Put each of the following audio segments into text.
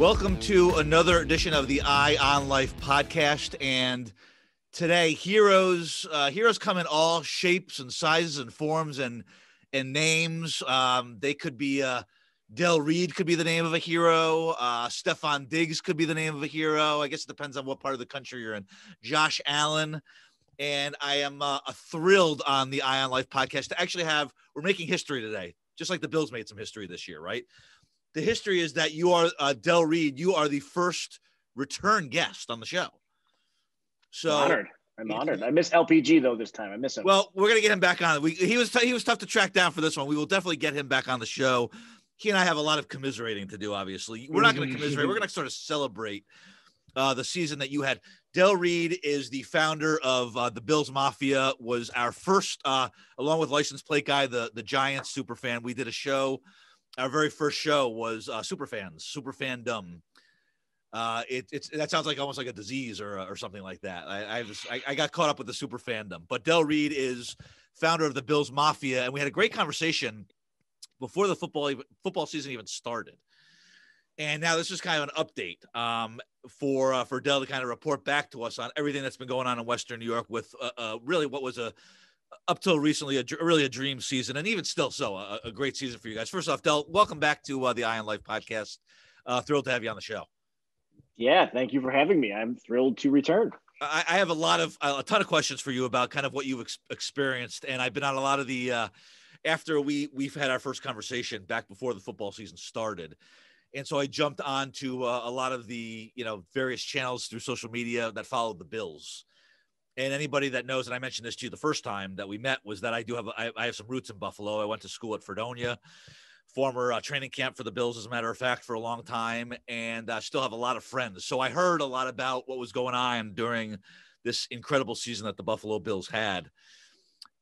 Welcome to another edition of the Eye on Life podcast. And today, heroes come in all shapes and sizes and forms and names. They could be Del Reid could be the name of a hero. Stefan Diggs could be the name of a hero. I guess it depends on what part of the country you're in. Josh Allen. And I am thrilled on the Eye on Life podcast to actually we're making history today, just like the Bills made some history this year, right? The history is that you are Del Reid. You are the first return guest on the show. So I'm honored. I miss LPG though this time. I miss him. Well, we're gonna get him back on. He was tough to track down for this one. We will definitely get him back on the show. He and I have a lot of commiserating to do. Obviously, we're not going to commiserate. We're going to sort of celebrate the season that you had. Del Reid is the founder of the Bills Mafia. Was our first, along with license plate guy, the Giants superfan. We did a show. Our very first show was superfandom. That sounds like almost like a disease or something like that. I got caught up with the super fandom. But Del Reid is founder of the Bills Mafia, and we had a great conversation before the football season even started. And now this is kind of an update for Del to kind of report back to us on everything that's been going on in Western New York with really what was up till recently, really a dream season, and even still a great season for you guys. First off, Del, welcome back to the Eye on Life podcast. Thrilled to have you on the show. Yeah, thank you for having me. I'm thrilled to return. I have a ton of questions for you about kind of what you've experienced, and I've been on a lot of the after we've had our first conversation back before the football season started, and so I jumped onto a lot of the various channels through social media that followed the Bills. And anybody that knows, and I mentioned this to you the first time that we met, was that I have some roots in Buffalo. I went to school at Fredonia, former training camp for the Bills, as a matter of fact, for a long time, and I still have a lot of friends. So I heard a lot about what was going on during this incredible season that the Buffalo Bills had.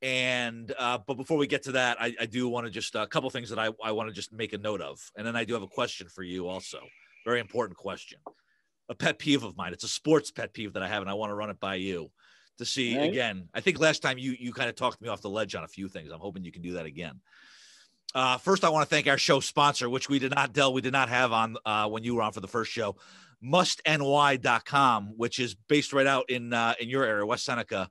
And but before we get to that, I do want to just a couple things that I want to just make a note of. And then I do have a question for you also. Very important question. A pet peeve of mine. It's a sports pet peeve that I have, and I want to run it by you. To see again, I think last time you kind of talked me off the ledge on a few things. I'm hoping you can do that again. First, I want to thank our show sponsor, which we did not have on when you were on for the first show, mustny.com, which is based right out in your area, West Seneca.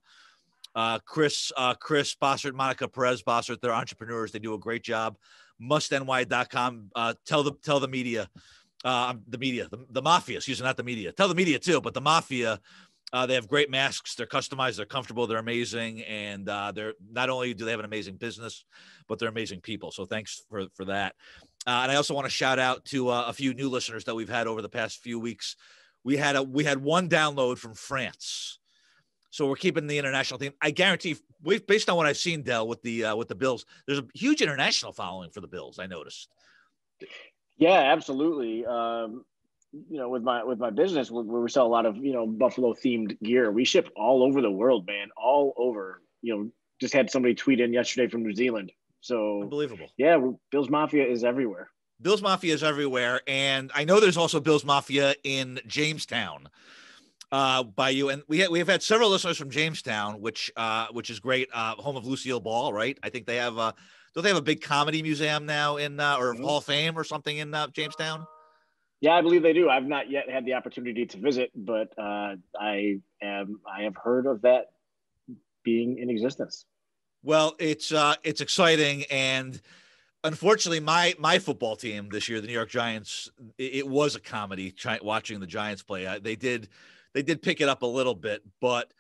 Chris Bossert, Monica Perez Bossert, they're entrepreneurs. They do a great job. Mustny.com. Tell the media, the mafia, excuse me, not the media. Tell the media too, but the mafia. They have great masks. They're customized. They're comfortable. They're amazing. And they're not only do they have an amazing business, but they're amazing people. So thanks for that. And I also want to shout out to a few new listeners that we've had over the past few weeks. We had one download from France. So we're keeping the international theme. I guarantee, based on what I've seen, Del, with the Bills, there's a huge international following for the Bills. I noticed. Yeah, absolutely. With my business where we sell a lot of, Buffalo themed gear, we ship all over the world, man, all over. Just had somebody tweet in yesterday from New Zealand. So unbelievable. Yeah. Bills Mafia is everywhere. Bills Mafia is everywhere. And I know there's also Bills Mafia in Jamestown by you. And we've had several listeners from Jamestown, which is great. Home of Lucille Ball, right? I think they have, don't they have a big comedy museum now or Hall of Fame or something in Jamestown? Yeah, I believe they do. I've not yet had the opportunity to visit, but I have heard of that being in existence. Well, it's exciting, and unfortunately, my football team this year, the New York Giants, it was a comedy watching the Giants play. They did pick it up a little bit, but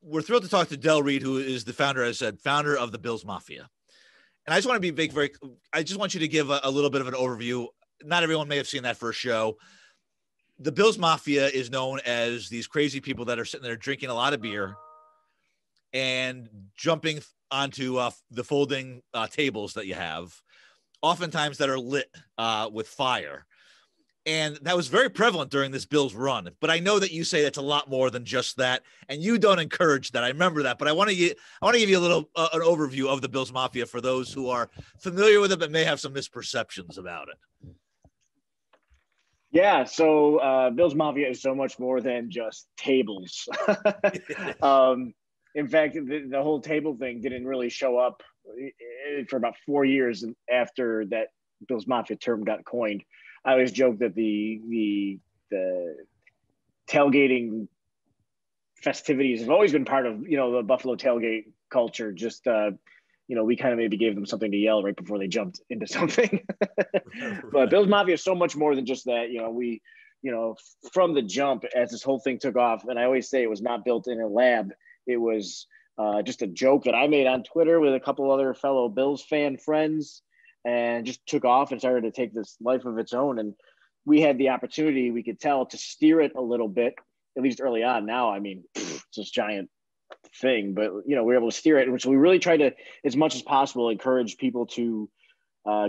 we're thrilled to talk to Del Reid, who is the founder, as I said, founder of the Bills Mafia. And I just want to be I just want you to give a little bit of an overview. Not everyone may have seen that first show. The Bills Mafia is known as these crazy people that are sitting there drinking a lot of beer and jumping onto the folding tables that you have, oftentimes that are lit with fire. And that was very prevalent during this Bills run. But I know that you say that's a lot more than just that, and you don't encourage that. I remember that. But I want to give you a little an overview of the Bills Mafia for those who are familiar with it but may have some misperceptions about it. Yeah, so Bills Mafia is so much more than just tables. In fact, the whole table thing didn't really show up for about 4 years after that Bills Mafia term got coined. I always joke that the tailgating festivities have always been part of, the Buffalo tailgate culture. Just, we kind of maybe gave them something to yell right before they jumped into something. But Bills Mafia is so much more than just that. We, from the jump, as this whole thing took off, and I always say it was not built in a lab. It was just a joke that I made on Twitter with a couple other fellow Bills fan friends, and just took off and started to take this life of its own. And we had the opportunity, we could tell, to steer it a little bit, at least early on. Now, I mean, it's this giant thing, but we were able to steer it, which we really tried to, as much as possible, encourage people to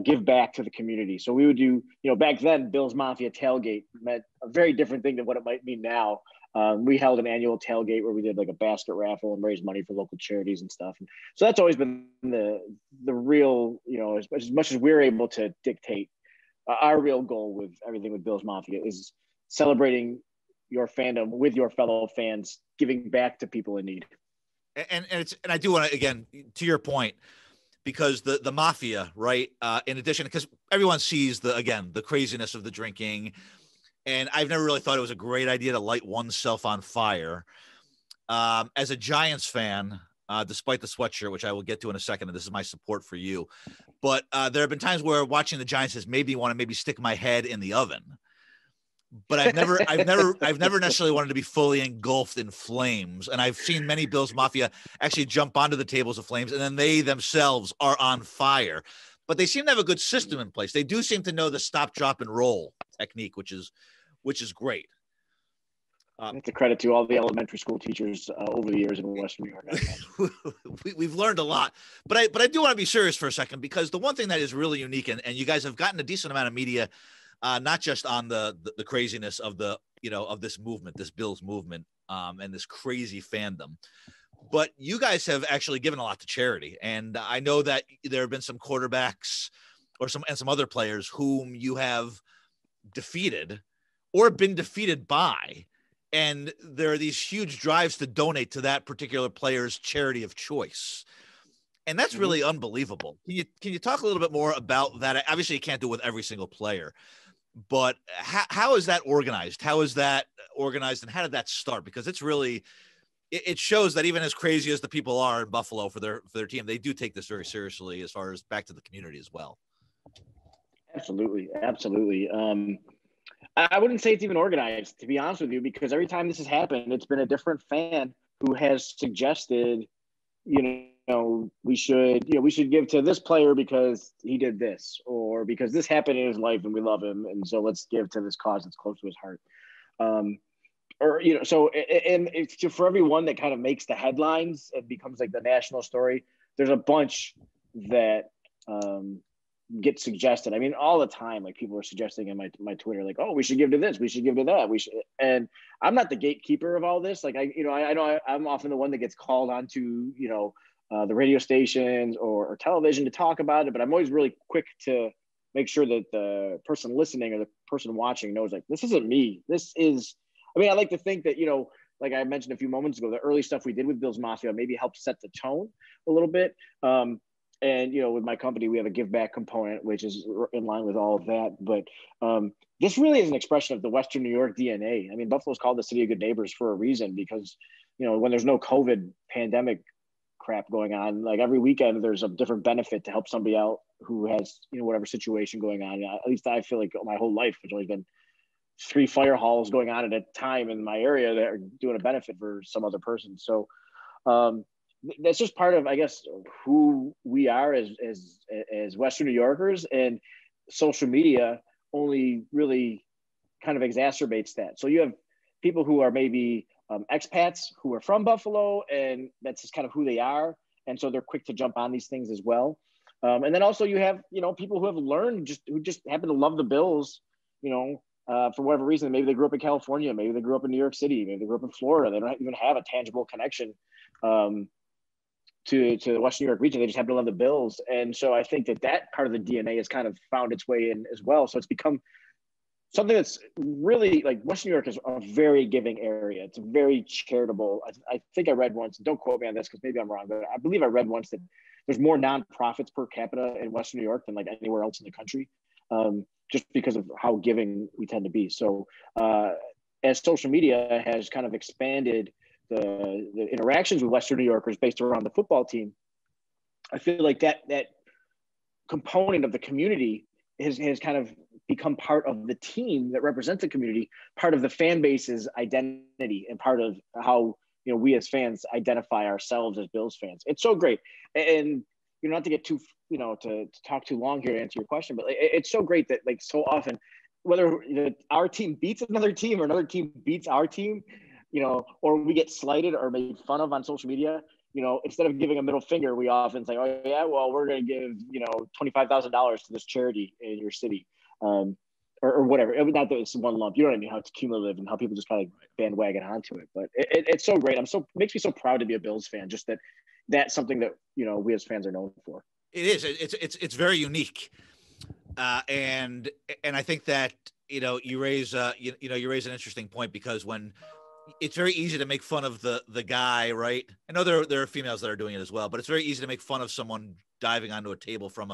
give back to the community. So we would do, back then, Bills Mafia tailgate meant a very different thing than what it might mean now. We held an annual tailgate where we did like a basket raffle and raised money for local charities and stuff. And so that's always been the real, as much as we're able to dictate, our real goal with everything with Bills Mafia is celebrating your fandom with your fellow fans, giving back to people in need. And I do want to, again, to your point, because the mafia, right? In addition, because everyone sees the craziness of the drinking, and I've never really thought it was a great idea to light oneself on fire. As a Giants fan, despite the sweatshirt, which I will get to in a second, and this is my support for you, but there have been times where watching the Giants has made me want to stick my head in the oven. But I've never necessarily wanted to be fully engulfed in flames. And I've seen many Bills Mafia actually jump onto the tables of flames, and then they themselves are on fire. But they seem to have a good system in place. They do seem to know the stop, drop, and roll technique, which is great. It's a credit to all the elementary school teachers over the years in Western New York. We've learned a lot, but I do want to be serious for a second, because the one thing that is really unique, and you guys have gotten a decent amount of media, not just on the craziness of of this movement, this Bills movement, and this crazy fandom, but you guys have actually given a lot to charity. And I know that there have been some quarterbacks and some other players whom you have defeated or been defeated by. And there are these huge drives to donate to that particular player's charity of choice. And that's really unbelievable. Can you talk a little bit more about that? Obviously, you can't do it with every single player, but how is that organized? How is that organized, and how did that start? Because it's really, it shows that even as crazy as the people are in Buffalo for their team, they do take this very seriously as far as back to the community as well. Absolutely. I wouldn't say it's even organized, to be honest with you, because every time this has happened, it's been a different fan who has suggested, we should give to this player because he did this, or because this happened in his life and we love him, and so let's give to this cause that's close to his heart. For everyone that kind of makes the headlines, it becomes like the national story. There's a bunch that get suggested. I mean, all the time, like people are suggesting in my Twitter, like, oh, we should give to this, we should give to that, we should. And I'm not the gatekeeper of all this. Like I know I'm often the one that gets called onto, the radio stations or television to talk about it, but I'm always really quick to make sure that the person listening or the person watching knows, like, this isn't me. This is, I like to think that, like I mentioned a few moments ago, the early stuff we did with Bills Mafia maybe helped set the tone a little bit. And, with my company, we have a give back component, which is in line with all of that. But this really is an expression of the Western New York DNA. I mean, Buffalo's called the city of good neighbors for a reason, because, when there's no COVID pandemic crap going on, like every weekend, there's a different benefit to help somebody out who has, whatever situation going on. At least I feel like my whole life, there's only been 3 fire halls going on at a time in my area that are doing a benefit for some other person. So, that's just part of, I guess, who we are as Western New Yorkers, and social media only really kind of exacerbates that. So you have people who are maybe expats who are from Buffalo, and that's just kind of who they are. And so they're quick to jump on these things as well. And then also you have, people who have learned who just happen to love the Bills, for whatever reason. Maybe they grew up in California, maybe they grew up in New York City, maybe they grew up in Florida. They don't even have a tangible connection to the Western New York region. They just happen to love the Bills. And so I think that part of the DNA has kind of found its way in as well. So it's become something that's really, like, Western New York is a very giving area. It's very charitable. I think I read once, don't quote me on this because maybe I'm wrong, but I believe I read once that there's more nonprofits per capita in Western New York than like anywhere else in the country. just because of how giving we tend to be. So as social media has kind of expanded the interactions with Western New Yorkers based around the football team, I feel like that component of the community has kind of become part of the team that represents the community, part of the fan base's identity, and part of how, we as fans identify ourselves as Bills fans. It's so great. And, not to get too, to talk too long here to answer your question, but it's so great that, like, so often, whether our team beats another team or another team beats our team, or we get slighted or made fun of on social media, instead of giving a middle finger, we often say, oh yeah, well, we're going to give, $25,000 to this charity in your city. Or whatever. Not that it's one lump, you know what I mean? How it's cumulative and how people just kind of bandwagon onto it. But it's so great. Makes me so proud to be a Bills fan. Just that's something that, we as fans are known for. It is. It's very unique. And I think that, you raise an interesting point, because when it's very easy to make fun of the guy, right? I know there are females that are doing it as well, but it's very easy to make fun of someone diving onto a table from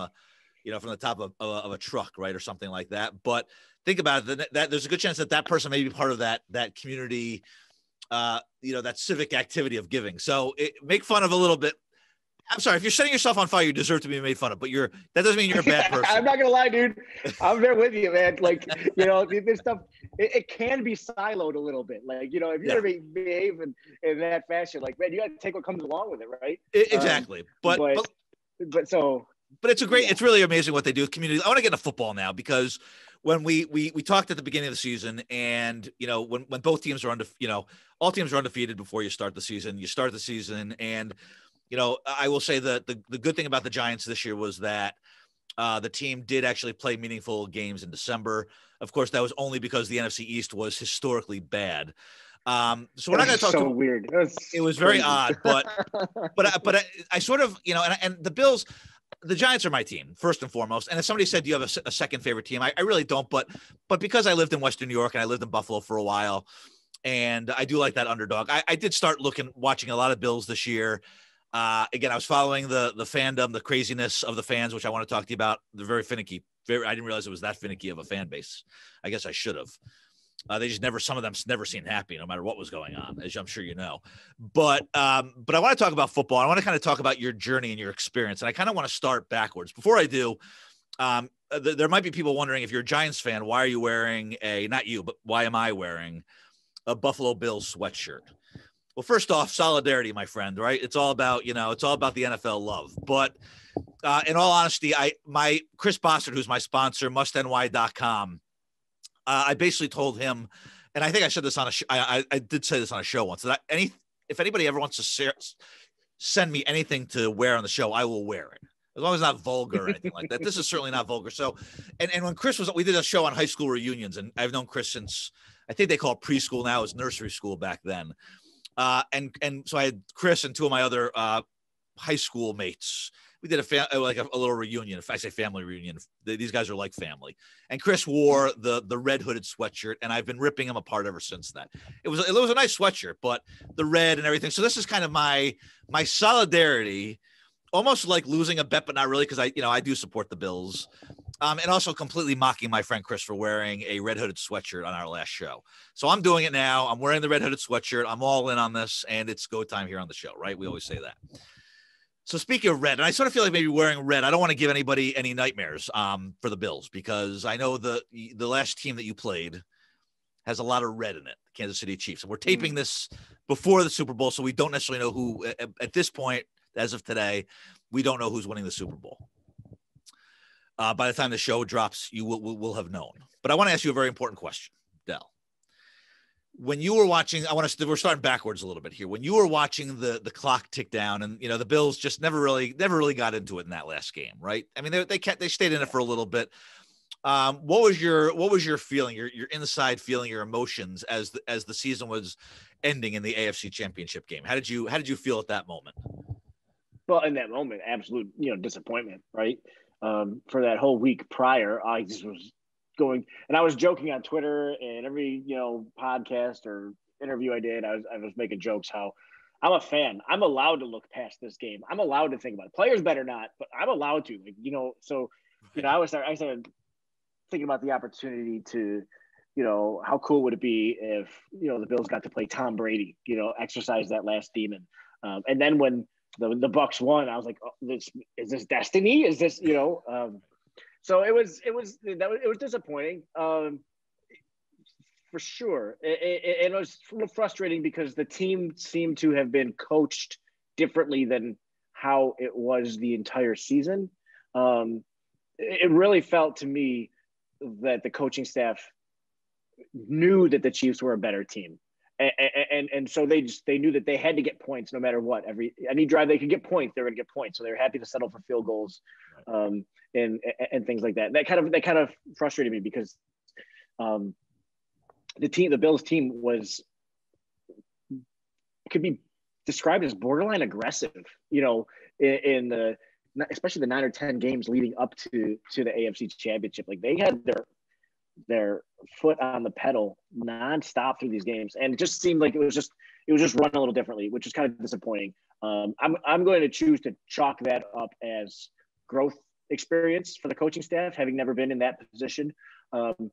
from the top of a truck, right? Or something like that. But think about it, that there's a good chance that person may be part of that community, that civic activity of giving. So make fun of a little bit. I'm sorry, if you're setting yourself on fire, you deserve to be made fun of, but that doesn't mean you're a bad person. I'm not going to lie, dude. I'm there with you, man. Like, this stuff, it can be siloed a little bit. Like, if you're going to behave in that fashion, like, man, you got to take what comes along with it, right? Exactly. But it's really amazing what they do with community. I want to get into football now, because when we talked at the beginning of the season, and when both teams are all teams are undefeated before you start the season. And I will say that the good thing about the Giants this year was that the team did actually play meaningful games in December. Of course, that was only because the NFC East was historically bad. So we're not going to talk. So weird. It was very odd, but I sort of, and the Bills. The Giants are my team, first and foremost. And if somebody said, do you have a second favorite team? I really don't. But because I lived in Western New York and I lived in Buffalo for a while, and I do like that underdog, I did start watching a lot of Bills this year. Again, I was following the fandom, the craziness of the fans, which I want to talk to you about. They're very finicky. I didn't realize it was that finicky of a fan base. I guess I should have. They just some of them never seemed happy, no matter what was going on, as I'm sure you know. But I want to talk about football. I want to kind of talk about your journey and your experience. And I kind of want to start backwards. Before I do, there might be people wondering, if you're a Giants fan, why are you wearing not you, but why am I wearing a Buffalo Bills sweatshirt? Well, first off, solidarity, my friend, right? It's all about, it's all about the NFL love. But in all honesty, my Chris Bossert, who's my sponsor, mustny.com, I basically told him, and I think I said this on I did say this on a show once, that if anybody ever wants to send me anything to wear on the show, I will wear it, as long as it's not vulgar or anything like that. This is certainly not vulgar. So, and when Chris we did a show on high school reunions, and I've known Chris since, I think they call it preschool now, it was nursery school back then. And so I had Chris and two of my other high school mates. We did a little reunion. If I say family reunion, these guys are like family. And Chris wore the red hooded sweatshirt, and I've been ripping him apart ever since then. It was a nice sweatshirt, but the red and everything. So this is kind of my solidarity, almost like losing a bet, but not really, because I do support the Bills. And also completely mocking my friend Chris for wearing a red hooded sweatshirt on our last show. So I'm doing it now. I'm wearing the red hooded sweatshirt. I'm all in on this, and it's go time here on the show, right? We always say that. So speaking of red, and I sort of feel like maybe wearing red, I don't want to give anybody any nightmares for the Bills, because I know the last team that you played has a lot of red in it, the Kansas City Chiefs. And we're taping this before the Super Bowl, so we don't necessarily know who, at this point, as of today, we don't know who's winning the Super Bowl. By the time the show drops, you will have known. But I want to ask you a very important question, Del. When you were watching, we're starting backwards a little bit here. When you were watching the clock tick down, and the Bills just never really got into it in that last game, right? I mean, they stayed in it for a little bit. What was your feeling, your inside feeling, your emotions as the season was ending in the AFC Championship game? How did you feel at that moment? Well, in that moment, absolute disappointment, right? For that whole week prior, I just was going, and I was joking on Twitter and every podcast or interview I did, I was making jokes how I'm a fan. I'm allowed to look past this game. I'm allowed to think about it. Players better not, but I'm allowed to. So I started thinking about the opportunity to, how cool would it be if, the Bills got to play Tom Brady, exercise that last demon. And then when the Bucks won, I was like, oh, is this destiny? Is this, so it was disappointing. For sure. It was a little frustrating because the team seemed to have been coached differently than how it was the entire season. It really felt to me that the coaching staff knew that the Chiefs were a better team. And so they knew that they had to get points no matter what. Any drive they could get points, they were going to get points. So they were happy to settle for field goals and things like that. That kind of frustrated me because the Bills team could be described as borderline aggressive, in the, especially the 9 or 10 games leading up to the AFC Championship. Like they had their foot on the pedal nonstop through these games, and it just seemed like it was just run a little differently, which is kind of disappointing. I'm going to choose to chalk that up as growth experience for the coaching staff, having never been in that position, and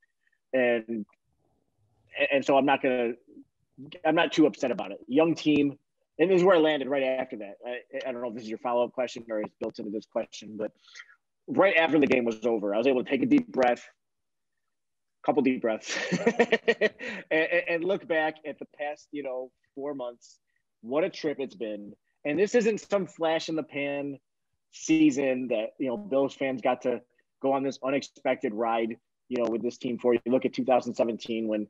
so I'm not too upset about it. Young team. And this is where I landed right after that. I don't know if this is your follow-up question or it's built into this question, but right after the game was over, I was able to take a deep breath, couple deep breaths, and look back at the past, 4 months. What a trip it's been. And this isn't some flash in the pan season that, Bills fans got to go on this unexpected ride, with this team for. You look at 2017 when,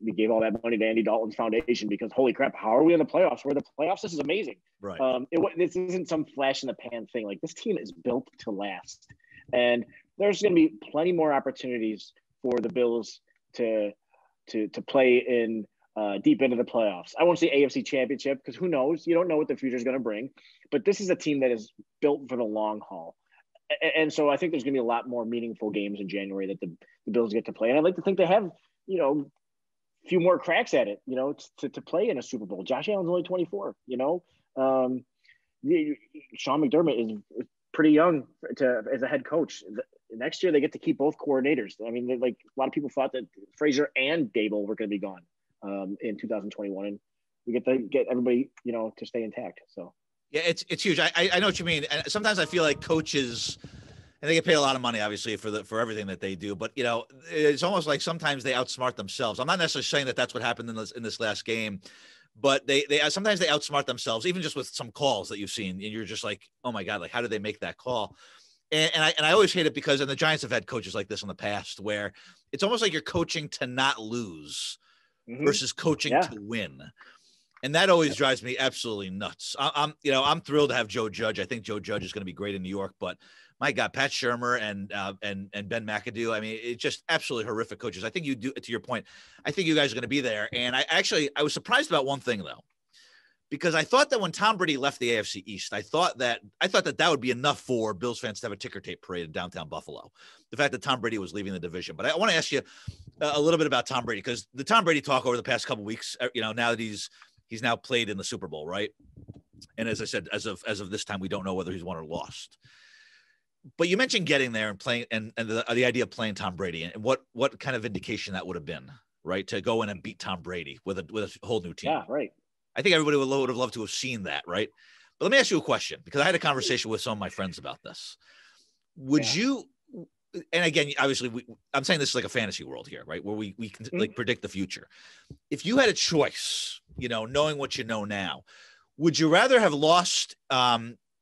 we gave all that money to Andy Dalton's foundation because holy crap, how are we in the playoffs? We're in the playoffs. This is amazing. Right. This isn't some flash in the pan thing. Like this team is built to last, and there's going to be plenty more opportunities for the Bills to play in deep into the playoffs. I won't say AFC Championship because who knows? You don't know what the future is going to bring. But this is a team that is built for the long haul. And so I think there's going to be a lot more meaningful games in January that the Bills get to play. And I'd like to think they have, a few more cracks at it, to play in a Super Bowl. Josh Allen's only 24, Sean McDermott is pretty young as a head coach. Next year, they get to keep both coordinators. I mean, a lot of people thought that Frazier and Dable were going to be gone in 2021. And we get to get everybody, to stay intact. So. Yeah, it's huge. I know what you mean. And sometimes I feel like coaches, and they get paid a lot of money, obviously, for everything that they do. But it's almost like sometimes they outsmart themselves. I'm not necessarily saying that that's what happened in this last game, but they sometimes they outsmart themselves, even just with some calls that you've seen, and you're just like, oh my god, like how did they make that call? And I always hate it because, and the Giants have had coaches like this in the past, where it's almost like you're coaching to not lose versus coaching to win. And that always drives me absolutely nuts. I'm thrilled to have Joe Judge. I think Joe Judge is going to be great in New York, but my God, Pat Shurmur and Ben McAdoo. I mean, it's just absolutely horrific coaches. I think you do, to your point, I think you guys are going to be there. And I was surprised about one thing though, because I thought that when Tom Brady left the AFC East, I thought that would be enough for Bills fans to have a ticker tape parade in downtown Buffalo. The fact that Tom Brady was leaving the division. But I want to ask you a little bit about Tom Brady, because the Tom Brady talk over the past couple of weeks, now that he's now played in the Super Bowl, right? And as I said, as of this time, we don't know whether he's won or lost. But you mentioned getting there and playing, and the idea of playing Tom Brady, and what kind of indication that would have been, right? To go in and beat Tom Brady with a whole new team. Yeah, right. I think everybody would have loved to have seen that, right? But let me ask you a question, because I had a conversation with some of my friends about this. Would you? And again, obviously, I'm saying this is like a fantasy world here, right? Where we can like predict the future. If you had a choice, knowing what you know now, would you rather have lost?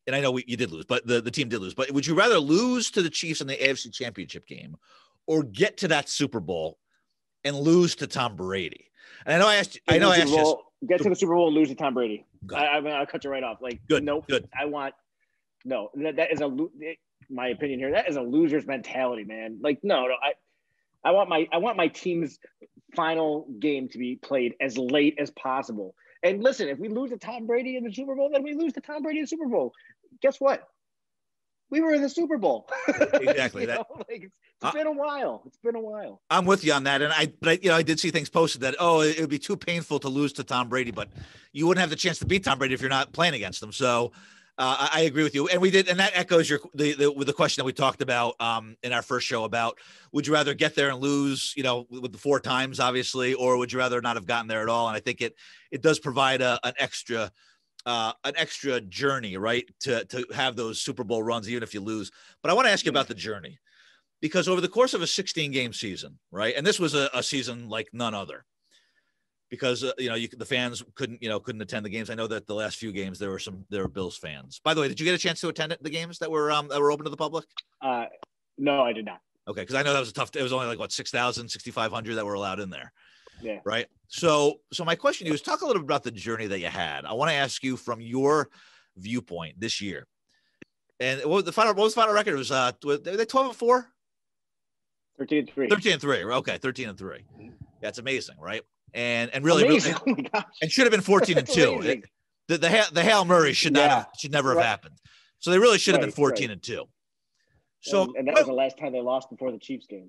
And I know you did lose, but the team did lose. But would you rather lose to the Chiefs in the AFC Championship game, or get to that Super Bowl and lose to Tom Brady? And I know I asked you. Get to the Super Bowl and lose to Tom Brady. I'll cut you right off. Like, good. Nope. Good. That is my opinion here. That is a loser's mentality, man. Like, no. I want my team's final game to be played as late as possible. And listen, if we lose to Tom Brady in the Super Bowl, then we lose to Tom Brady in the Super Bowl. Guess what? We were in the Super Bowl. Exactly. It's been a while. It's been a while. I'm with you on that. And I did see things posted that, it would be too painful to lose to Tom Brady, but you wouldn't have the chance to beat Tom Brady if you're not playing against him. So I agree with you, and we did, and that echoes with the question that we talked about in our first show about would you rather get there and lose, with the 4 times, obviously, or would you rather not have gotten there at all? And I think it does provide an extra journey, right, to have those Super Bowl runs, even if you lose. But I want to ask you about the journey, because over the course of a 16-game season, right, and this was a season like none other, because the fans couldn't attend the games. I know that the last few games there were Bills fans. By the way, did you get a chance to attend the games that were open to the public? No, I did not. Okay, because I know that was it was only like 6,000, 6,500 that were allowed in there. Yeah. Right. So my question to you is, talk a little bit about the journey that you had. I want to ask you from your viewpoint this year. And what was the final record? It was were they 12-4? 13-3. 13-3. Okay, 13-3. That's amazing, right? And really, amazing. Oh my gosh. And should have been 14-2. The Hail Murray should never have happened. So they really should have been 14-2. So and that was the last time they lost before the Chiefs game.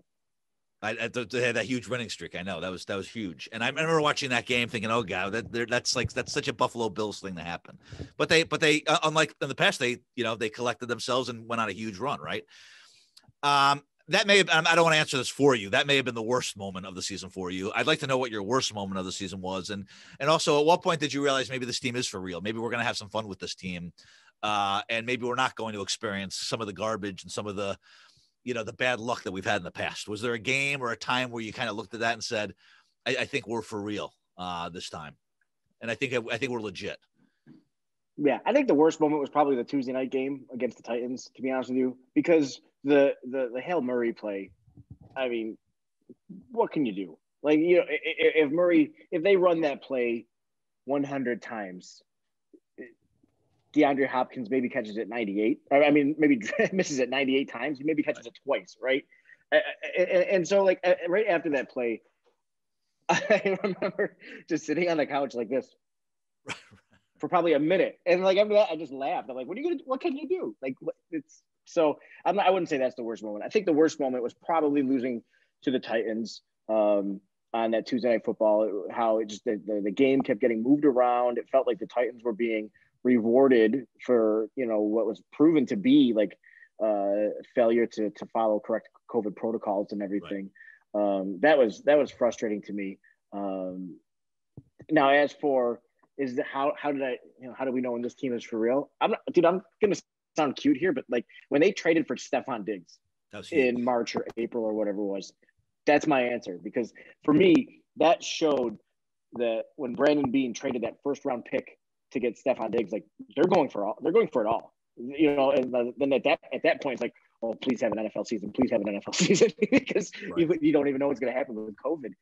They had that huge winning streak. I know that was huge, and I remember watching that game, thinking, "Oh God, that's such a Buffalo Bills thing to happen." But they unlike in the past, they collected themselves and went on a huge run, right? That may have, I don't want to answer this for you. That may have been the worst moment of the season for you. I'd like to know what your worst moment of the season was, and also at what point did you realize maybe this team is for real? Maybe we're going to have some fun with this team, and maybe we're not going to experience some of the garbage and some of the the bad luck that we've had in the past. Was there a game or a time where you kind of looked at that and said, I think we're for real this time? And I think we're legit. Yeah. I think the worst moment was probably the Tuesday night game against the Titans, to be honest with you, because the Hail Murray play, I mean, what can you do? Like, if they run that play 100 times, DeAndre Hopkins maybe catches it 98. I mean, maybe misses it 98 times. He maybe catches it twice, right? And so, like, right after that play, I remember just sitting on the couch like this for probably a minute, and like after that, I just laughed. I'm like, what can you do? Like, I wouldn't say that's the worst moment. I think the worst moment was probably losing to the Titans on that Tuesday Night Football. How it just the game kept getting moved around. It felt like the Titans were being rewarded for what was proven to be like failure to follow correct COVID protocols and everything. Right. That was frustrating to me. Now, as for how do we know when this team is for real? I'm gonna sound cute here, but like when they traded for Stephon Diggs in March or April or whatever it was, that's my answer, because for me that showed that when Brandon Beane traded that first round pick to get Stephon Diggs, like they're going for it all, and then at that point it's like, oh, please have an NFL season, because you don't even know what's going to happen with COVID.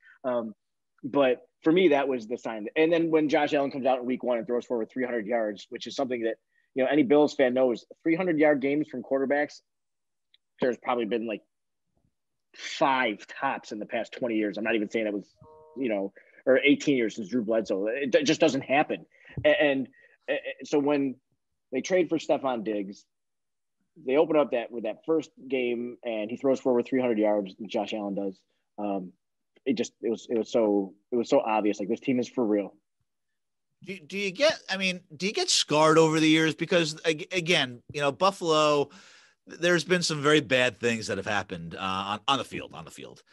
But for me, that was the sign. And then when Josh Allen comes out in week 1 and throws for over 300 yards, which is something that, any Bills fan knows, 300-yard games from quarterbacks, there's probably been like 5 tops in the past 20 years. I'm not even saying it was, or 18 years since Drew Bledsoe. It just doesn't happen. And so when they trade for Stephon Diggs, they open up with that first game and he throws for over 300 yards. Josh Allen does. It was so obvious. Like, this team is for real. Do you get scarred over the years? Because again, Buffalo, there's been some very bad things that have happened on the field.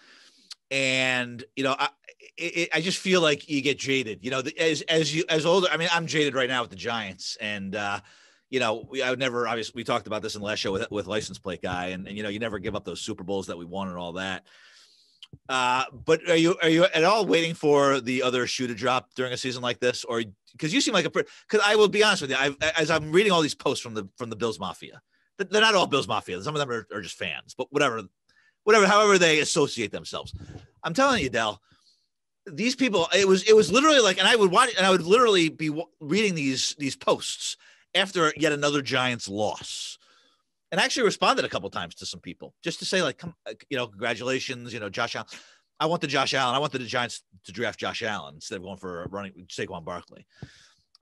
And, I just feel like you get jaded, as older. I mean, I'm jaded right now with the Giants, and, I would never, obviously we talked about this in the last show with License Plate Guy, and you never give up those Super Bowls that we won and all that. But are you at all waiting for the other shoe to drop during a season like this? Or because you seem like because I will be honest with you, as I'm reading all these posts from the Bills Mafia, they're not all Bills Mafia. Some of them are just fans, but however they associate themselves. I'm telling you, Del, these people, it was literally like, and I would watch, and I would literally be reading these posts after yet another Giants loss. And I actually responded a couple of times to some people just to say, like, come, congratulations, Josh Allen. I wanted the Giants to draft Josh Allen instead of going for running Saquon Barkley.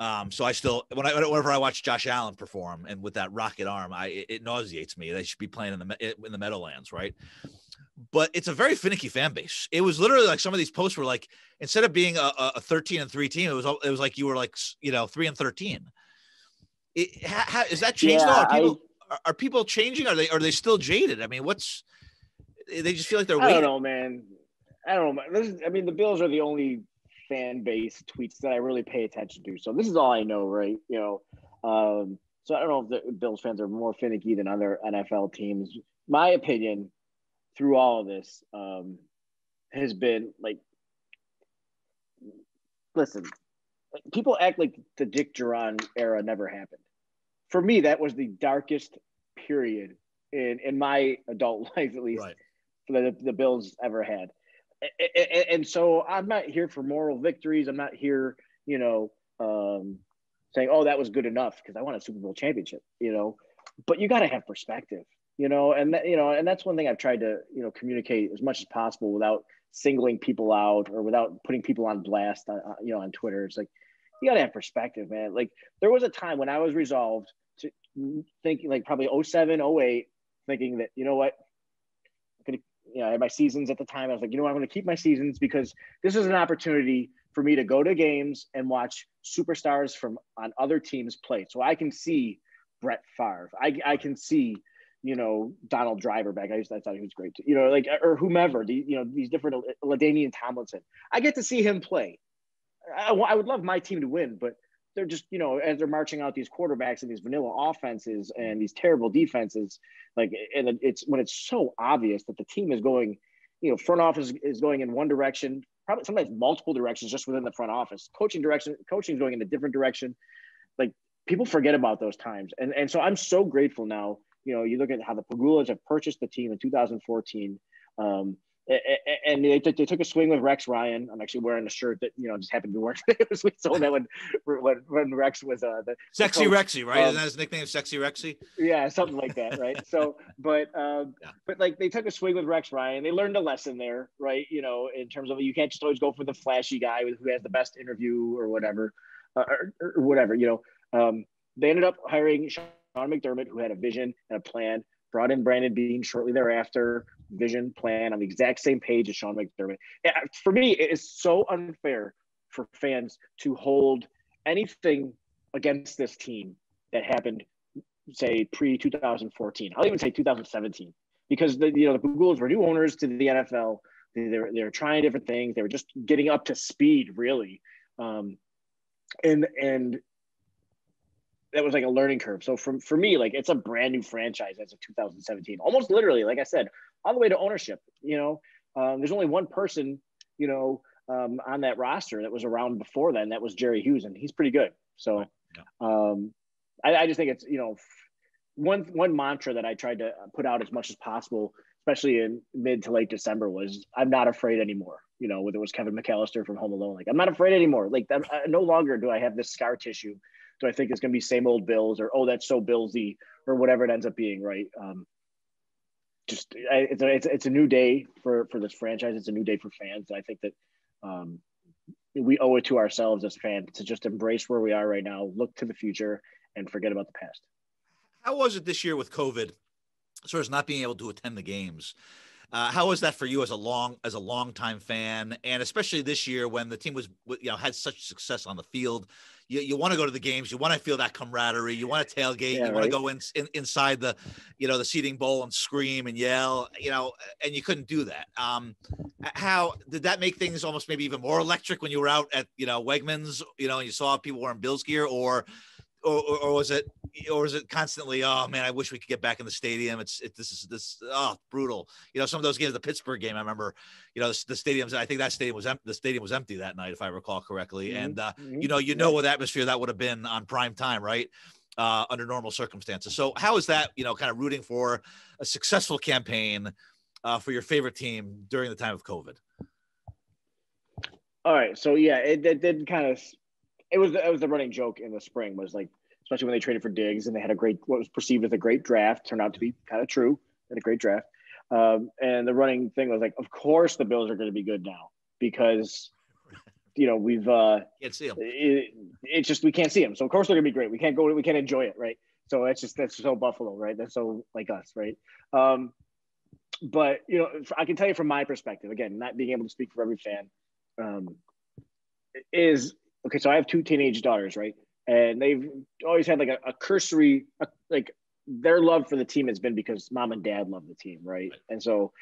So I still, whenever I watch Josh Allen perform and with that rocket arm, it nauseates me. They should be playing in the Meadowlands, right? But it's a very finicky fan base. It was literally like some of these posts were like, instead of being a 13-3 team, it was like you were like 3-13. Is that changed though? Yeah, Are people changing? Are they still jaded? I mean, they just feel like they're I don't waiting. know, man. I don't know. The Bills are the only fan base tweets that I really pay attention to. So this is all I know, right? So I don't know if the Bills fans are more finicky than other NFL teams. My opinion through all of this has been like, listen, people act like the Dick Duran era never happened. For me, that was the darkest period in my adult life, at least, Right. that the Bills ever had. And so I'm not here for moral victories. I'm not here, saying, "Oh, that was good enough," because I won a Super Bowl championship. But you got to have perspective, and that's one thing I've tried to, communicate as much as possible without singling people out or without putting people on blast, on Twitter. It's like, you got to have perspective, man. Like, there was a time when I was resolved to think, like, probably 07, 08, thinking that, you know what, I had my seasons at the time. I was like, I'm going to keep my seasons because this is an opportunity for me to go to games and watch superstars on other teams play. So I can see Brett Favre. I can see, Donald Driver back. I thought he was great too, or whomever, these different LaDainian Tomlinson. I get to see him play. I would love my team to win, but they're just, as they're marching out these quarterbacks and these vanilla offenses and these terrible defenses, like, and it's when it's so obvious that the team is going, front office is going in one direction, probably sometimes multiple directions just within the front office. Coaching is going in a different direction. Like, people forget about those times. And so I'm so grateful now. You look at how the Pagulas have purchased the team in 2014. And they took a swing with Rex Ryan. I'm actually wearing a shirt that just happened to be wearing today. We sold that when Rex was the Sexy coach. Rexy, right? Isn't that his nickname, Sexy Rexy? Yeah, something like that, right? So, but like, they took a swing with Rex Ryan. They learned a lesson there, right? In terms of, you can't just always go for the flashy guy who has the best interview or whatever, or whatever. They ended up hiring Sean McDermott, who had a vision and a plan. Brought in Brandon Beane shortly thereafter, vision, plan, on the exact same page as Sean McDermott. For me, it is so unfair for fans to hold anything against this team that happened, say, pre-2014. I'll even say 2017, because the Pagulas were new owners to the NFL. They were trying different things. They were just getting up to speed, really. And that was like a learning curve. So for me, like, it's a brand new franchise as of 2017, almost literally, like I said, all the way to ownership. There's only one person, on that roster that was around before then. That was Jerry Hughes, and he's pretty good. So I just think it's, one mantra that I tried to put out as much as possible, especially in mid to late December, was, I'm not afraid anymore. Whether it was Kevin McAllister from Home Alone, like, I'm not afraid anymore. Like, no longer do I have this scar tissue. Do I think it's going to be same old Bills, or, oh, that's so Billsy, or whatever it ends up being, right? It's a new day for this franchise. It's a new day for fans. And I think that we owe it to ourselves as fans to just embrace where we are right now, look to the future, and forget about the past. How was it this year with COVID, sort of not being able to attend the games? How was that for you as a long-time fan, and especially this year when the team was, had such success on the field? You want to go to the games, you want to feel that camaraderie, you want to tailgate, you want to go inside the, the seating bowl and scream and yell, and you couldn't do that. How did that make things almost maybe even more electric when you were out at, Wegmans, and you saw people wearing Bills gear, or was it constantly, oh man, I wish we could get back in the stadium. This is brutal. Some of those games, the Pittsburgh game, I remember, the stadiums, I think that the stadium was empty that night, if I recall correctly. And, what atmosphere that would have been on prime time, right? Under normal circumstances. So how is that, kind of rooting for a successful campaign for your favorite team during the time of COVID? All right. So yeah, it did kind of, it was the running joke in the spring, was like, especially when they traded for Diggs and they had what was perceived as a great draft, turned out to be kind of true. They had a great draft. And the running thing was like, of course the Bills are going to be good now, because, we've can't see them. It's just, we can't see them. So of course they're going to be great. We can't enjoy it. Right. So that's so Buffalo, right? That's so like us. Right. But, I can tell you from my perspective, again, not being able to speak for every fan, is, okay, so I have two teenage daughters, right? and they've always had like a cursory, like their love for the team has been because mom and dad love the team, right? And so,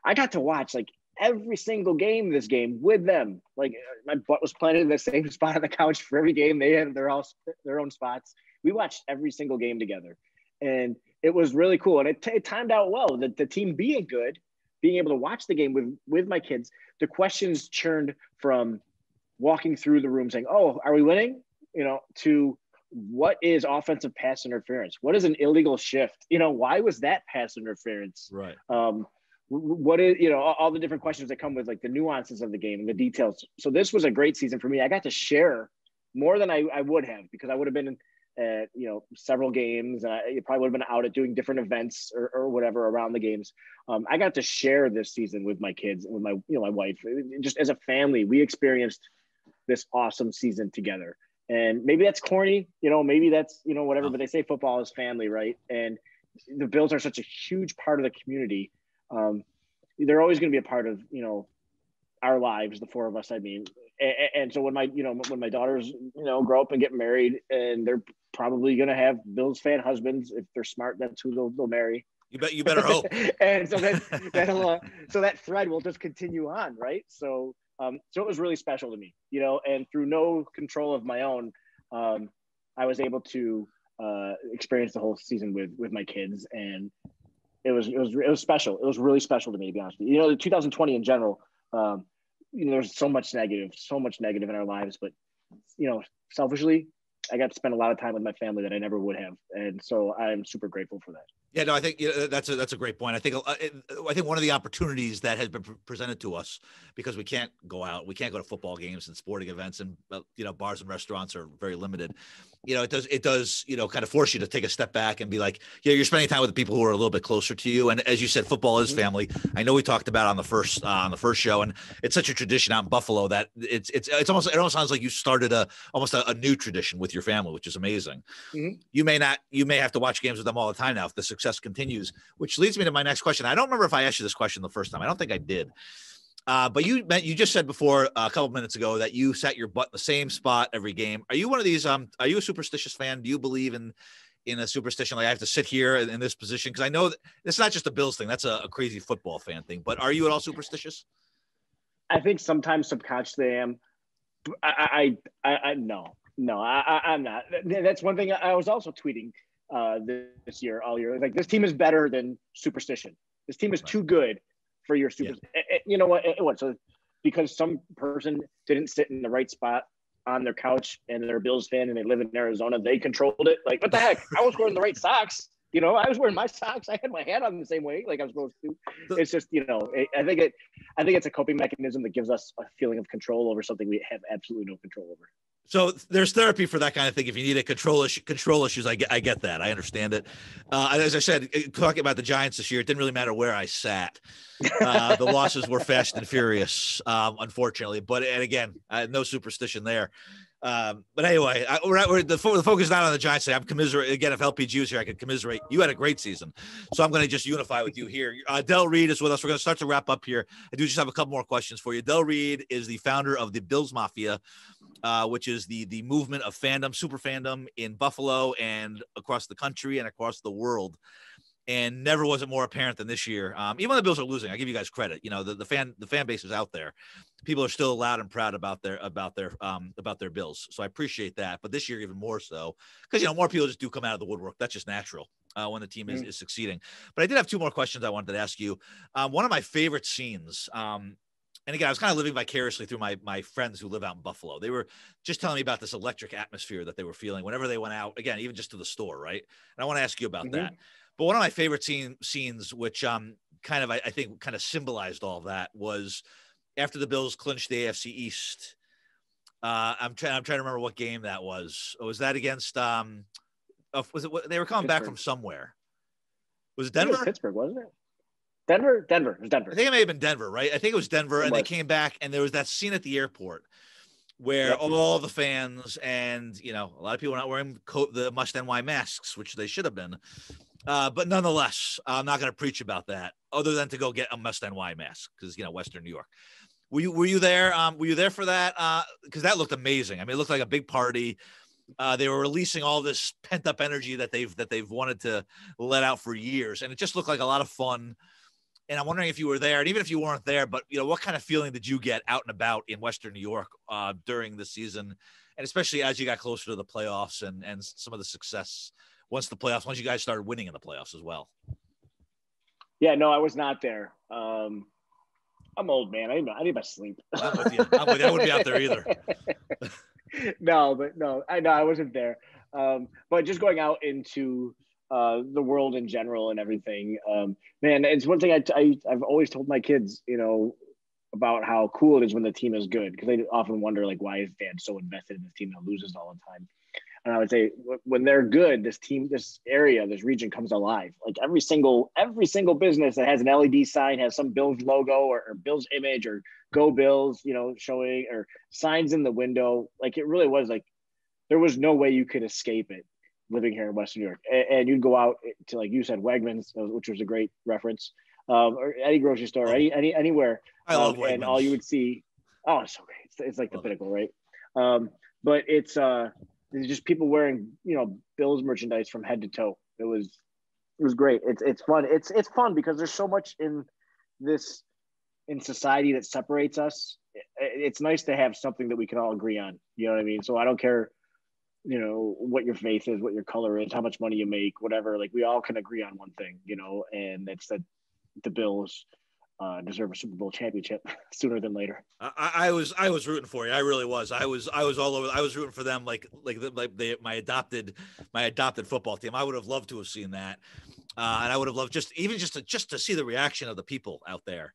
I got to watch like every single game this game with them. Like my butt was planted in the same spot on the couch for every game. They had their own spots. We watched every single game together, and it was really cool. And it timed out well. The team being good, being able to watch the game with my kids. The questions churned from walking through the room saying, "Oh, are we winning?" To what is offensive pass interference? What is an illegal shift? Why was that pass interference? Right. What is, all the different questions that come with like the nuances of the game and the details. So this was a great season for me. I got to share more than I would have, because I would have been at, several games, and I probably would have been out at doing different events or whatever around the games. I got to share this season with my kids and with my wife. Just as a family, we experienced this awesome season together. And maybe that's corny, maybe that's, whatever, but they say football is family, right? And the Bills are such a huge part of the community. They're always going to be a part of, our lives, the four of us, I mean. And so when my daughters, grow up and get married, and they're probably going to have Bills fan husbands, if they're smart, that's who they'll marry. You better hope. And so so that thread will just continue on, right? So it was really special to me, and through no control of my own, I was able to experience the whole season with my kids, and it was special. It was really special to me, to be honest with you. The 2020 in general, there's so much negative in our lives, but selfishly, I got to spend a lot of time with my family that I never would have, and so I'm super grateful for that. Yeah, no, I think that's a great point. I think one of the opportunities that has been presented to us, because we can't go out, we can't go to football games and sporting events, and bars and restaurants are very limited. It does kind of force you to take a step back and be like, you're spending time with the people who are a little bit closer to you. And as you said, football is family. I know we talked about on the first show, and it's such a tradition out in Buffalo that it almost sounds like you started almost a new tradition with your family, which is amazing. Mm-hmm. You may have to watch games with them all the time now if the success continues, which leads me to my next question. I don't remember if I asked you this question the first time. I don't think I did. But you just said before a couple minutes ago that you sat your butt in the same spot every game. Are you one of these? Are you a superstitious fan? Do you believe in a superstition? Like I have to sit here in this position? Because I know that it's not just a Bills thing. That's a crazy football fan thing. But are you at all superstitious? I think sometimes subconsciously I am. No, I'm not. That's one thing I was also tweeting this year, all year. Like, this team is better than superstition. This team is too good for your super. Yeah. You know what? So because some person didn't sit in the right spot on their couch and they're a Bills fan and they live in Arizona, they controlled it. Like, what the heck? I was wearing the right socks. I was wearing my socks. I had my hat on the same way, like I was supposed to. It's just, I think it's a coping mechanism that gives us a feeling of control over something we have absolutely no control over. So there's therapy for that kind of thing. If you need a control issues, I get that. I understand it. As I said, talking about the Giants this year, it didn't really matter where I sat. The losses were fast and furious, unfortunately. And again, no superstition there. But anyway, the focus is not on the Giants. I'm commiserating. Again, if LPG was here, I could commiserate. You had a great season. So I'm going to just unify with you here. Del Reid is with us. We're going to start to wrap up here. I do just have a couple more questions for you. Del Reid is the founder of the Bills Mafia, which is the movement of fandom, super fandom in Buffalo and across the country and across the world. And never was it more apparent than this year. Even when the Bills are losing, I give you guys credit. The fan base is out there. People are still loud and proud about their Bills. So I appreciate that. But this year even more so, because more people just do come out of the woodwork. That's just natural when the team is succeeding. But I did have two more questions I wanted to ask you. One of my favorite scenes. And again, I was kind of living vicariously through my friends who live out in Buffalo. They were just telling me about this electric atmosphere that they were feeling whenever they went out, again, even just to the store, right? And I want to ask you about that. But one of my favorite scenes, which I think kind of symbolized all of that, was after the Bills clinched the AFC East. I'm trying to remember what game that was. Was that against? Was it? They were coming Pittsburgh. Back from somewhere. Was it Denver? It was Pittsburgh, wasn't it? Denver. It was Denver. I think it may have been Denver, right? I think it was Denver, and they came back, and there was that scene at the airport where all the fans and a lot of people were not wearing the Must NY masks, which they should have been. But nonetheless, I'm not going to preach about that other than to go get a Must NY mask because, Western New York. Were you there? Were you there for that? Because that looked amazing. I mean, it looked like a big party. They were releasing all this pent up energy that they've wanted to let out for years. And it just looked like a lot of fun. And I'm wondering if you were there, and even if you weren't there, but what kind of feeling did you get out and about in Western New York during the season, and especially as you got closer to the playoffs and some of the success once you guys started winning in the playoffs as well? Yeah, no, I was not there. I'm old, man. I need my sleep. I'm with you. I wouldn't be out there either. No, I wasn't there. But just going out into the world in general and everything, man, it's one thing I've always told my kids, about how cool it is when the team is good, because they often wonder, like, why is dad so invested in this team that loses all the time? And I would say when they're good, this team, this area, this region comes alive. Like every single business that has an LED sign has some Bills logo or Bills image or Go Bills, showing, or signs in the window. Like it really was like there was no way you could escape it living here in Western New York. And you'd go out to, like you said, Wegmans, which was a great reference, or any grocery store, anywhere. I love Wegmans. And all you would see, it's so great. It's like the pinnacle, right? But it's just people wearing, Bills merchandise from head to toe. It was great. It's fun. It's fun because there's so much in society that separates us. It's nice to have something that we can all agree on. You know what I mean? So I don't care, what your faith is, what your color is, how much money you make, whatever. Like we all can agree on one thing, and it's that the Bills deserve a Super Bowl championship sooner than later. I was rooting for you. I really was. I was all over. I was rooting for them like my adopted football team. I would have loved to have seen that, and I would have loved just to see the reaction of the people out there.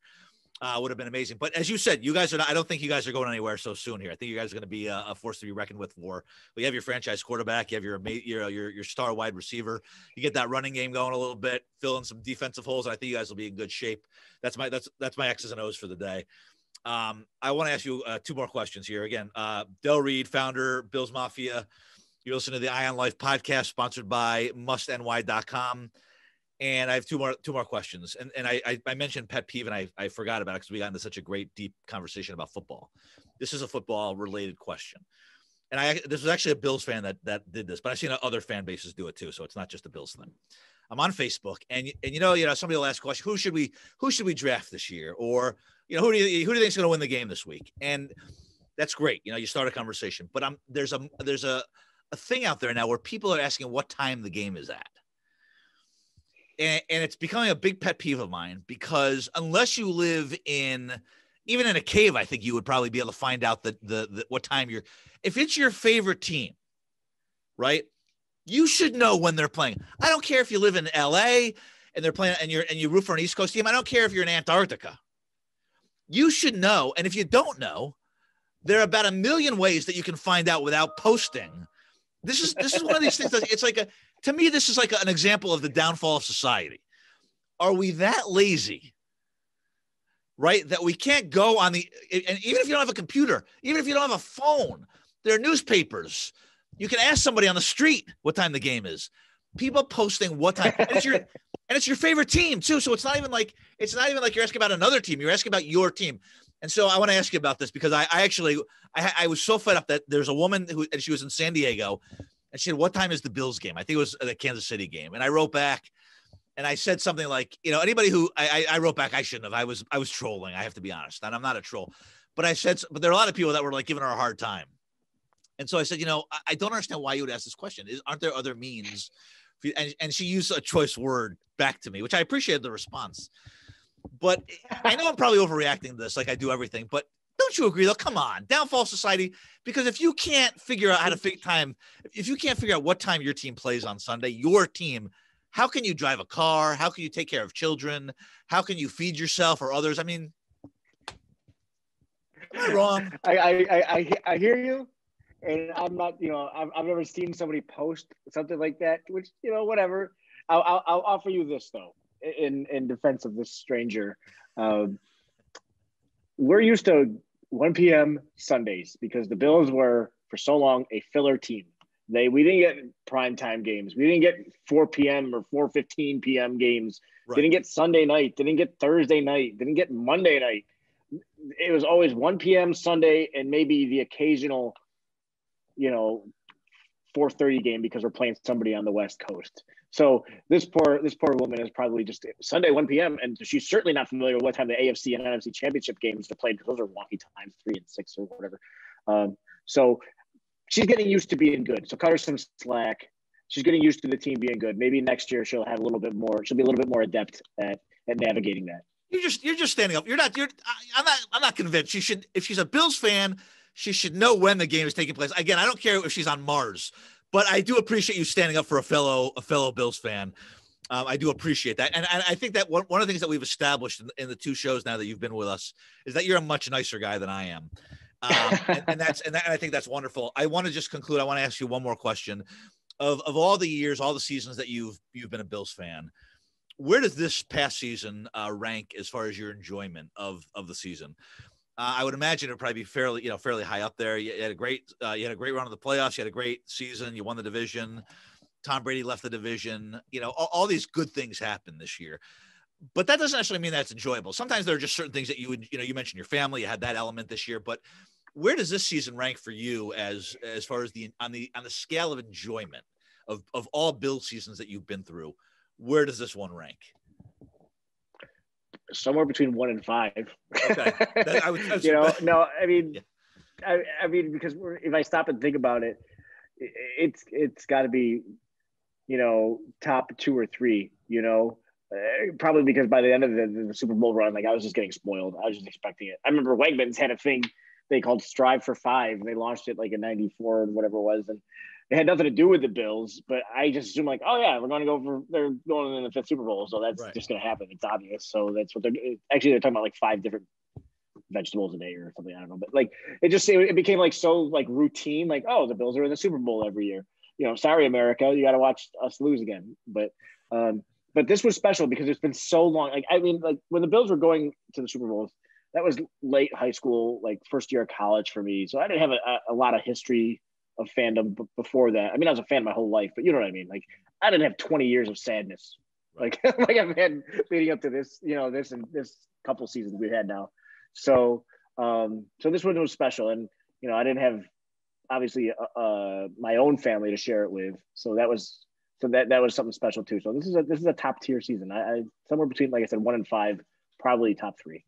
Would have been amazing. But as you said, you guys are not. I don't think you guys are going anywhere so soon here. I think you guys are going to be a force to be reckoned with. You have your franchise quarterback. You have your star wide receiver. You get that running game going a little bit, fill in some defensive holes. And I think you guys will be in good shape. That's my X's and O's for the day. I want to ask you two more questions here. Again, Reid, founder, Bills Mafia. You're listening to the Eye on Life podcast, sponsored by mustny.com. And I have two more questions. And I mentioned pet peeve, and I forgot about it because we got into such a great, deep conversation about football. This is a football-related question. And this was actually a Bills fan that did this, but I've seen other fan bases do it too, so it's not just a Bills thing. I'm on Facebook, and somebody will ask a question: who should we draft this year, or who do you think is going to win the game this week? And that's great. You start a conversation, but there's a thing out there now where people are asking what time the game is at. And it's becoming a big pet peeve of mine, because unless you live even in a cave, I think you would probably be able to find out the what time if it's your favorite team, right? You should know when they're playing. I don't care if you live in LA and they're playing and you root for an East Coast team. I don't care if you're in Antarctica. You should know. And if you don't know, there are about 1 million ways that you can find out without posting. This is one of these things that it's like to me, this is like an example of the downfall of society. Are we that lazy, right, that we can't go on and even if you don't have a computer, even if you don't have a phone, there are newspapers. You can ask somebody on the street what time the game is. People posting what time, and it's your favorite team too. So it's not even like you're asking about another team. You're asking about your team. And so I want to ask you about this, because I was so fed up that there's a woman and she was in San Diego, and she said, what time is the Bills game? I think it was the Kansas City game. And I wrote back and I said something like, anybody who I wrote back, I shouldn't have. I was trolling. I have to be honest. And I'm not a troll, but but there are a lot of people that were like giving her a hard time. And so I said, I don't understand why you would ask this question. Aren't there other means? And she used a choice word back to me, which I appreciated the response. But I know I'm probably overreacting to this, like I do everything, but don't you agree though? Come on, downfall society. Because if you can't figure out how to figure time, if you can't figure out what time your team plays on Sunday, your team, how can you drive a car? How can you take care of children? How can you feed yourself or others? I mean, am I wrong? I hear you. And I'm not, I've never seen somebody post something like that, which, whatever. I'll offer you this though, in defense of this stranger. We're used to 1 p.m. Sundays because the Bills were for so long a filler team. We didn't get primetime games. We didn't get 4 p.m. or 4:15 p.m. games. Right. Didn't get Sunday night. Didn't get Thursday night. Didn't get Monday night. It was always 1 p.m. Sunday and maybe the occasional, 4:30 game because we're playing somebody on the West Coast. So this poor woman is probably just Sunday 1 p.m. and she's certainly not familiar with what time the AFC and NFC championship games are played, because those are wonky times, 3 and 6 or whatever. So she's getting used to being good. So cut her some slack. She's getting used to the team being good. Maybe next year she'll have a little bit more. She'll be a little bit more adept at navigating that. You're just standing up. I'm not convinced. She should, if she's a Bills fan, she should know when the game is taking place. Again, I don't care if she's on Mars, but I do appreciate you standing up for a fellow Bills fan. I do appreciate that. And I think that one of the things that we've established in the 2 shows now that you've been with us is that you're a much nicer guy than I am. And I think that's wonderful. I want to just conclude. I want to ask you one more question. Of all the years, all the seasons that you've been a Bills fan, where does this past season rank as far as your enjoyment of the season? I would imagine it would probably be fairly high up there. You had a great run of the playoffs. You had a great season. You won the division. Tom Brady left the division. All these good things happened this year, but that doesn't necessarily mean that's enjoyable. Sometimes there are just certain things that you mentioned your family. You had that element this year, but where does this season rank for you as far as on the scale of enjoyment of all Bills seasons that you've been through? Where does this one rank? Somewhere between 1 and 5. Okay. No, I mean, yeah. I mean, because if I stop and think about it, it's got to be, top 2 or 3. Probably because by the end of the Super Bowl run, like I was just getting spoiled. I was just expecting it. I remember Wegmans had a thing they called Strive for 5, and they launched it like in '94 or whatever it was, and it had nothing to do with the Bills, but I just assumed like, oh yeah, they're going in the 5th Super Bowl, so that's right. Just going to happen. It's obvious. So that's what they're talking about, like 5 different vegetables a day or something. I don't know, but like it became like so like routine, like, oh, the Bills are in the Super Bowl every year. Sorry America, you got to watch us lose again. But this was special because it's been so long. Like I mean, like when the Bills were going to the Super Bowls, that was late high school, like first year of college for me. So I didn't have a lot of history of fandom before that. I mean, I was a fan my whole life, but you know what I mean? Like I didn't have 20 years of sadness. Right. Like I've had leading up to this, this couple seasons we've had now. So this one was special. And, I didn't have obviously my own family to share it with. So that was something special too. So this is a top tier season. I somewhere between, like I said, 1 and 5, probably top 3.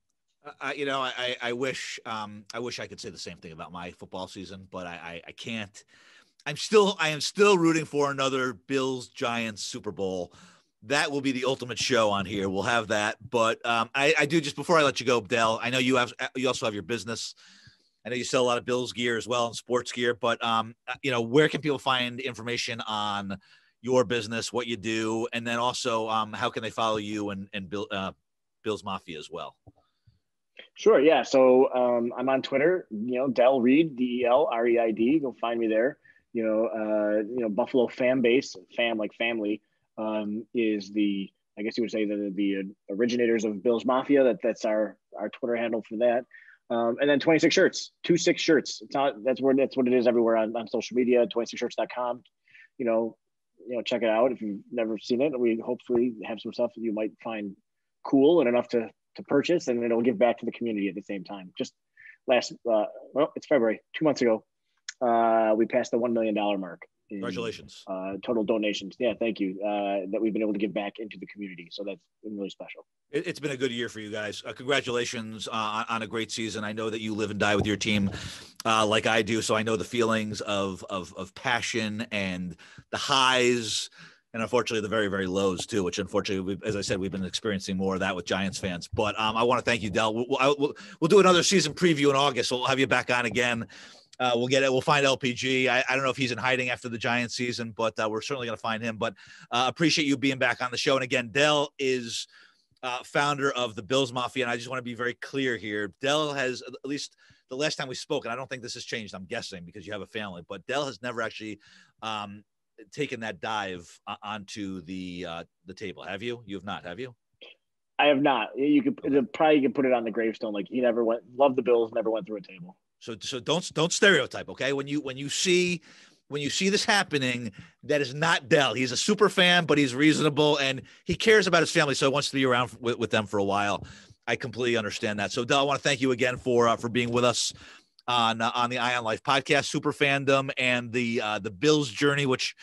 I wish I could say the same thing about my football season, but I can't. I am still rooting for another Bills Giants Super Bowl. That will be the ultimate show on here. We'll have that. But I do, just before I let you go, Del, I know you also have your business. I know you sell a lot of Bills gear as well and sports gear, but where can people find information on your business, what you do, and then also how can they follow you and Bills Mafia as well? Sure. Yeah. So I'm on Twitter, Del Reid, DELREID. Go find me there. Buffalo fan base, fam like family, is the, I guess you would say the originators of Bills Mafia. That's our Twitter handle for that. And then 26 shirts, 26 shirts. That's what it is everywhere on social media, 26shirts.com. Check it out if you've never seen it. We hopefully have some stuff that you might find cool and enough to purchase, and it'll give back to the community at the same time. Just it's February, 2 months ago, we passed the $1 million mark. Congratulations. Total donations. Yeah, thank you. That we've been able to give back into the community. So that's been really special. It's been a good year for you guys. Congratulations on a great season. I know that you live and die with your team like I do. So I know the feelings of passion and the highs, and unfortunately the very, very lows too, which unfortunately, as I said, we've been experiencing more of that with Giants fans. But I want to thank you, Del. We'll do another season preview in August. So we'll have you back on again. We'll find LPG. I don't know if he's in hiding after the Giants season, but we're certainly going to find him. But appreciate you being back on the show. And again, Del is founder of the Bills Mafia. And I just want to be very clear here. Del has, at least the last time we spoke, and I don't think this has changed, I'm guessing, because you have a family, but Del has never actually taken that dive onto the table. Have you? You have not, have you? I have not. You could put it on the gravestone. Like he never loved the Bills, never went through a table. So don't stereotype, okay? When you see this happening, that is not Del. He's a super fan, but he's reasonable and he cares about his family, so he wants to be around with them for a while. I completely understand that. So Del, I want to thank you again for being with us on the Eye on Life podcast, Super Fandom, and the Bills journey, which,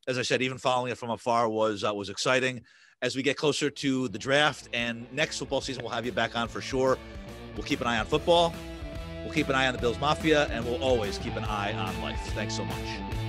as I said, even following it from afar was exciting. As we get closer to the draft and next football season, we'll have you back on for sure. We'll keep an eye on football. We'll keep an eye on the Bills Mafia, and we'll always keep an eye on life. Thanks so much.